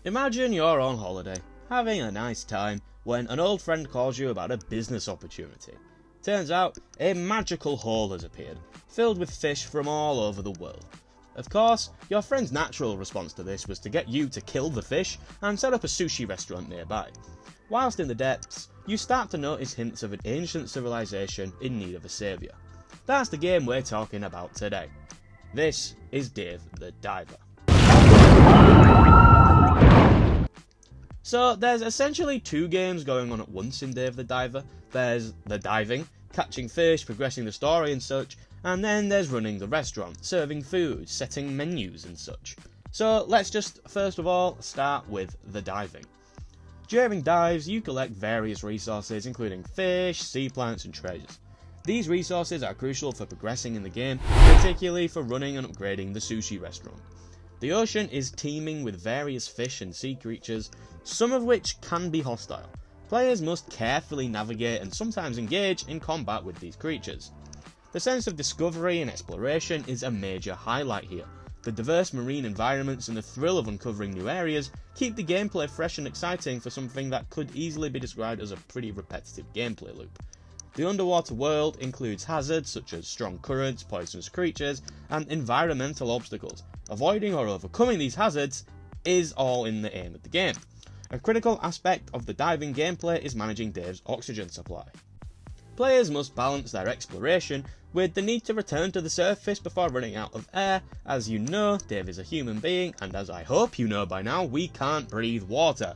Imagine you're on holiday, having a nice time, when an old friend calls you about a business opportunity. Turns out, a magical hole has appeared, filled with fish from all over the world. Of course, your friend's natural response to this was to get you to kill the fish and set up a sushi restaurant nearby. Whilst in the depths, you start to notice hints of an ancient civilization in need of a saviour. That's the game we're talking about today. This is Dave the Diver. So there's essentially two games going on at once in Dave the Diver. There's the diving, catching fish, progressing the story and such, and then there's running the restaurant, serving food, setting menus and such. So let's just first of all start with the diving. During dives, you collect various resources including fish, sea plants and treasures. These resources are crucial for progressing in the game, particularly for running and upgrading the sushi restaurant. The ocean is teeming with various fish and sea creatures, some of which can be hostile. Players must carefully navigate and sometimes engage in combat with these creatures. The sense of discovery and exploration is a major highlight here. The diverse marine environments and the thrill of uncovering new areas keep the gameplay fresh and exciting for something that could easily be described as a pretty repetitive gameplay loop. The underwater world includes hazards such as strong currents, poisonous creatures, and environmental obstacles. Avoiding or overcoming these hazards is all in the aim of the game. A critical aspect of the diving gameplay is managing Dave's oxygen supply. Players must balance their exploration with the need to return to the surface before running out of air. As you know, Dave is a human being, and as I hope you know by now, we can't breathe water.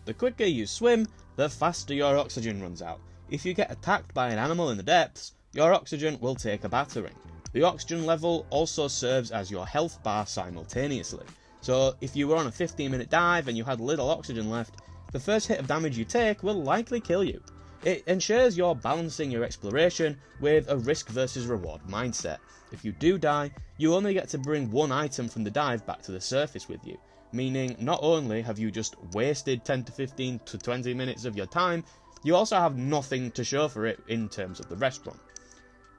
The quicker you swim, the faster your oxygen runs out. If you get attacked by an animal in the depths, your oxygen will take a battering. The oxygen level also serves as your health bar simultaneously. So if you were on a 15-minute dive and you had little oxygen left, the first hit of damage you take will likely kill you. It ensures you're balancing your exploration with a risk versus reward mindset. If you do die, you only get to bring one item from the dive back to the surface with you, meaning not only have you just wasted 10 to 15 to 20 minutes of your time, you also have nothing to show for it in terms of the restaurant.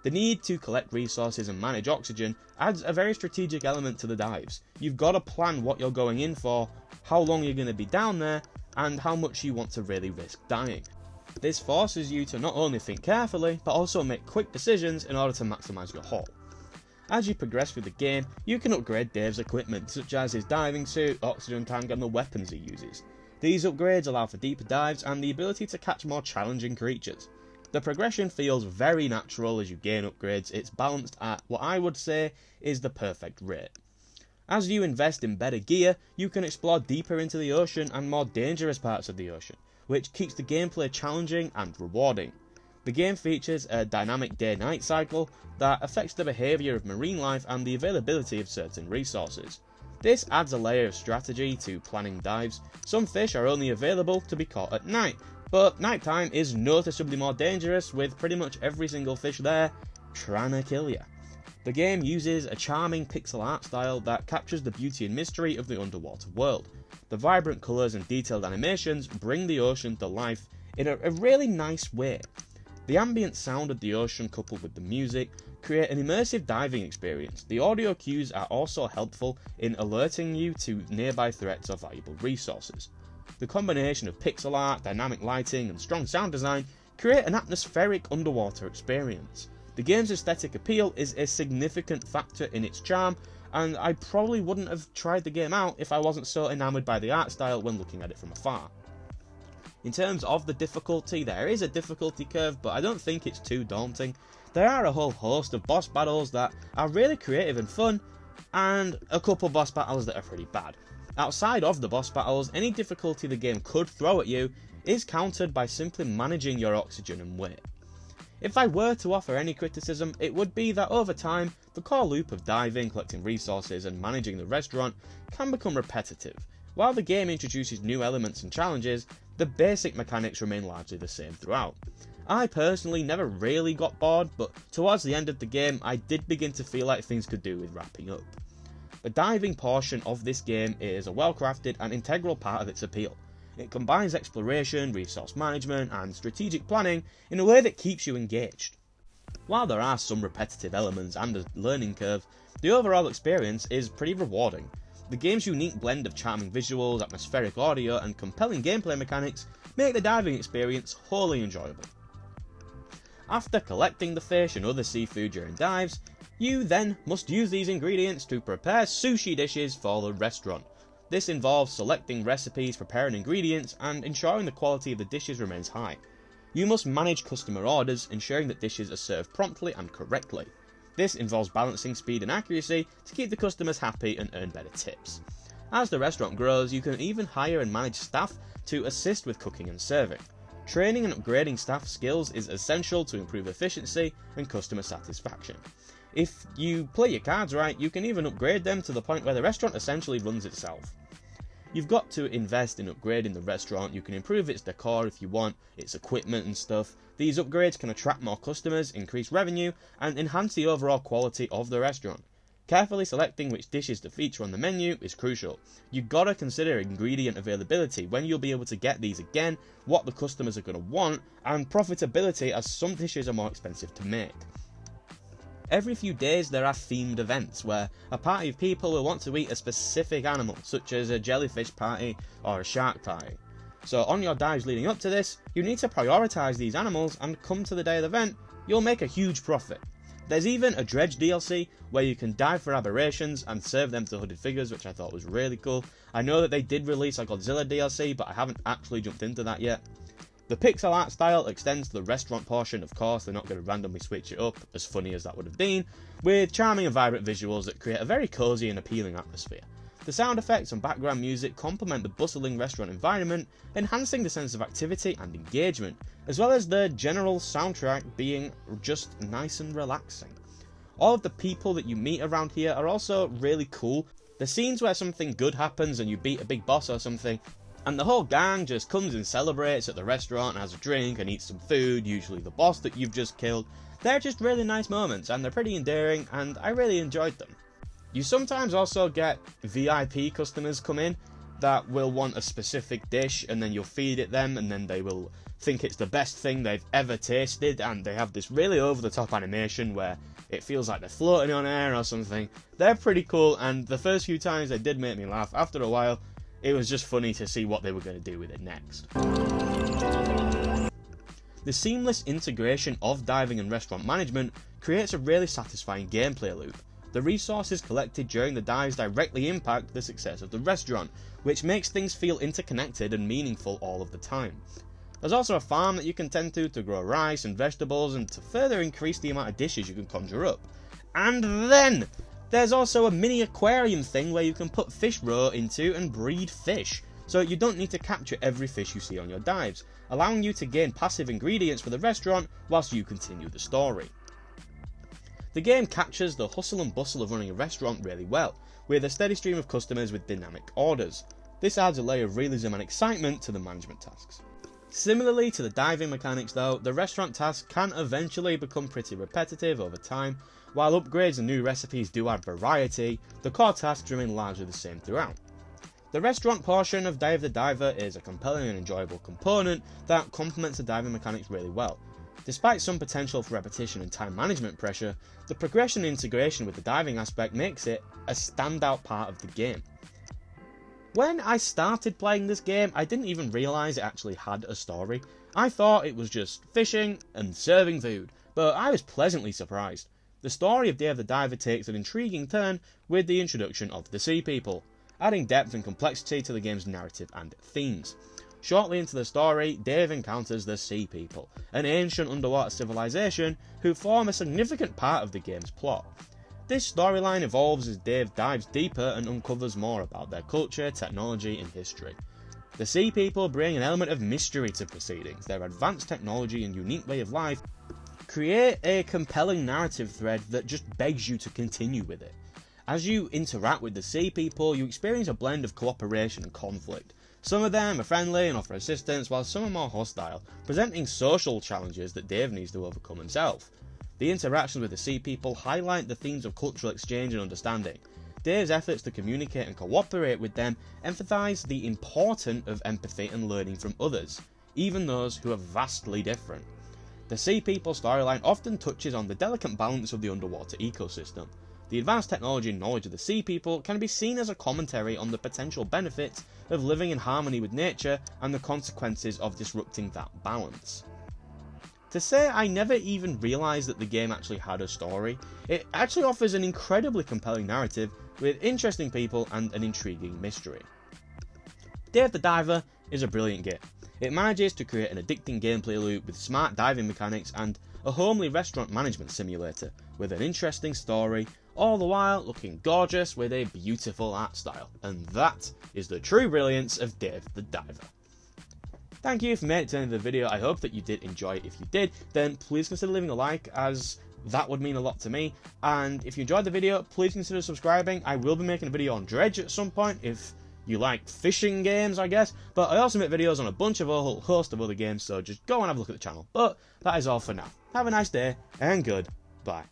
The need to collect resources and manage oxygen adds a very strategic element to the dives. You've got to plan what you're going in for, how long you're going to be down there, and how much you want to really risk dying. This forces you to not only think carefully, but also make quick decisions in order to maximise your haul. As you progress through the game, you can upgrade Dave's equipment, such as his diving suit, oxygen tank and the weapons he uses. These upgrades allow for deeper dives and the ability to catch more challenging creatures. The progression feels very natural as you gain upgrades. It's balanced at what I would say is the perfect rate. As you invest in better gear, you can explore deeper into the ocean and more dangerous parts of the ocean, which keeps the gameplay challenging and rewarding. The game features a dynamic day-night cycle that affects the behaviour of marine life and the availability of certain resources. This adds a layer of strategy to planning dives. Some fish are only available to be caught at night, but nighttime is noticeably more dangerous, with pretty much every single fish there trying to kill you. The game uses a charming pixel art style that captures the beauty and mystery of the underwater world. The vibrant colours and detailed animations bring the ocean to life in a really nice way. The ambient sound of the ocean coupled with the music create an immersive diving experience. The audio cues are also helpful in alerting you to nearby threats or valuable resources. The combination of pixel art, dynamic lighting and strong sound design create an atmospheric underwater experience. The game's aesthetic appeal is a significant factor in its charm, and I probably wouldn't have tried the game out if I wasn't so enamoured by the art style when looking at it from afar. In terms of the difficulty, there is a difficulty curve, but I don't think it's too daunting. There are a whole host of boss battles that are really creative and fun, and a couple boss battles that are pretty bad. Outside of the boss battles, any difficulty the game could throw at you is countered by simply managing your oxygen and weight. If I were to offer any criticism, it would be that over time, the core loop of diving, collecting resources and managing the restaurant can become repetitive. While the game introduces new elements and challenges, the basic mechanics remain largely the same throughout. I personally never really got bored, but towards the end of the game I did begin to feel like things could do with wrapping up. The diving portion of this game is a well-crafted and integral part of its appeal. It combines exploration, resource management and strategic planning in a way that keeps you engaged. While there are some repetitive elements and a learning curve, the overall experience is pretty rewarding. The game's unique blend of charming visuals, atmospheric audio, and compelling gameplay mechanics make the diving experience wholly enjoyable. After collecting the fish and other seafood during dives, you then must use these ingredients to prepare sushi dishes for the restaurant. This involves selecting recipes, preparing ingredients, and ensuring the quality of the dishes remains high. You must manage customer orders, ensuring that dishes are served promptly and correctly. This involves balancing speed and accuracy to keep the customers happy and earn better tips. As the restaurant grows, you can even hire and manage staff to assist with cooking and serving. Training and upgrading staff skills is essential to improve efficiency and customer satisfaction. If you play your cards right, you can even upgrade them to the point where the restaurant essentially runs itself. You've got to invest in upgrading the restaurant. You can improve its decor if you want, its equipment and stuff. These upgrades can attract more customers, increase revenue, and enhance the overall quality of the restaurant. Carefully selecting which dishes to feature on the menu is crucial. You've got to consider ingredient availability, when you'll be able to get these again, what the customers are going to want, and profitability, as some dishes are more expensive to make. Every few days there are themed events where a party of people will want to eat a specific animal, such as a jellyfish party or a shark party. So on your dives leading up to this, you need to prioritise these animals, and come to the day of the event, you'll make a huge profit. There's even a Dredge DLC where you can dive for aberrations and serve them to hooded figures, which I thought was really cool. I know that they did release a Godzilla DLC, but I haven't actually jumped into that yet. The pixel art style extends to the restaurant portion. Of course, they're not going to randomly switch it up, as funny as that would have been, with charming and vibrant visuals that create a very cosy and appealing atmosphere. The sound effects and background music complement the bustling restaurant environment, enhancing the sense of activity and engagement, as well as the general soundtrack being just nice and relaxing. All of the people that you meet around here are also really cool. The scenes where something good happens and you beat a big boss or something, and the whole gang just comes and celebrates at the restaurant and has a drink and eats some food, usually the boss that you've just killed. They're just really nice moments, and they're pretty endearing, and I really enjoyed them. You sometimes also get VIP customers come in that will want a specific dish, and then you'll feed it them, and then they will think it's the best thing they've ever tasted, and they have this really over-the-top animation where it feels like they're floating on air or something. They're pretty cool, and the first few times they did make me laugh. After a while, it was just funny to see what they were going to do with it next. The seamless integration of diving and restaurant management creates a really satisfying gameplay loop. The resources collected during the dives directly impact the success of the restaurant, which makes things feel interconnected and meaningful all of the time. There's also a farm that you can tend to grow rice and vegetables, and to further increase the amount of dishes you can conjure up. And then there's also a mini aquarium thing where you can put fish roe into and breed fish, so you don't need to capture every fish you see on your dives, allowing you to gain passive ingredients for the restaurant whilst you continue the story. The game captures the hustle and bustle of running a restaurant really well, with a steady stream of customers with dynamic orders. This adds a layer of realism and excitement to the management tasks. Similarly to the diving mechanics though, the restaurant tasks can eventually become pretty repetitive over time. While upgrades and new recipes do add variety, the core tasks remain largely the same throughout. The restaurant portion of Day of the Diver is a compelling and enjoyable component that complements the diving mechanics really well. Despite some potential for repetition and time management pressure, the progression and integration with the diving aspect makes it a standout part of the game. When I started playing this game, I didn't even realise it actually had a story. I thought it was just fishing and serving food, but I was pleasantly surprised. The story of Day of the Diver takes an intriguing turn with the introduction of the Sea People, adding depth and complexity to the game's narrative and themes. Shortly into the story, Dave encounters the Sea People, an ancient underwater civilization who form a significant part of the game's plot. This storyline evolves as Dave dives deeper and uncovers more about their culture, technology, and history. The Sea People bring an element of mystery to proceedings. Their advanced technology and unique way of life create a compelling narrative thread that just begs you to continue with it. As you interact with the Sea People, you experience a blend of cooperation and conflict. Some of them are friendly and offer assistance, while some are more hostile, presenting social challenges that Dave needs to overcome himself. The interactions with the Sea People highlight the themes of cultural exchange and understanding. Dave's efforts to communicate and cooperate with them emphasise the importance of empathy and learning from others, even those who are vastly different. The Sea People storyline often touches on the delicate balance of the underwater ecosystem. the advanced technology and knowledge of the sea people can be seen as a commentary on the potential benefits of living in harmony with nature and the consequences of disrupting that balance. To say I never even realised that the game actually had a story, it actually offers an incredibly compelling narrative with interesting people and an intriguing mystery. Dave the Diver is a brilliant game. It manages to create an addicting gameplay loop with smart diving mechanics and a homely restaurant management simulator with an interesting story, all the while looking gorgeous with a beautiful art style. And that is the true brilliance of Dave the Diver. Thank you for making it to the end of the video. I hope that you did enjoy it. If you did, then please consider leaving a like, as that would mean a lot to me. And if you enjoyed the video, please consider subscribing. I will be making a video on Dredge at some point, if you like fishing games, I guess. But I also make videos on a bunch of a whole host of other games, so just go and have a look at the channel. But that is all for now. Have a nice day, and goodbye.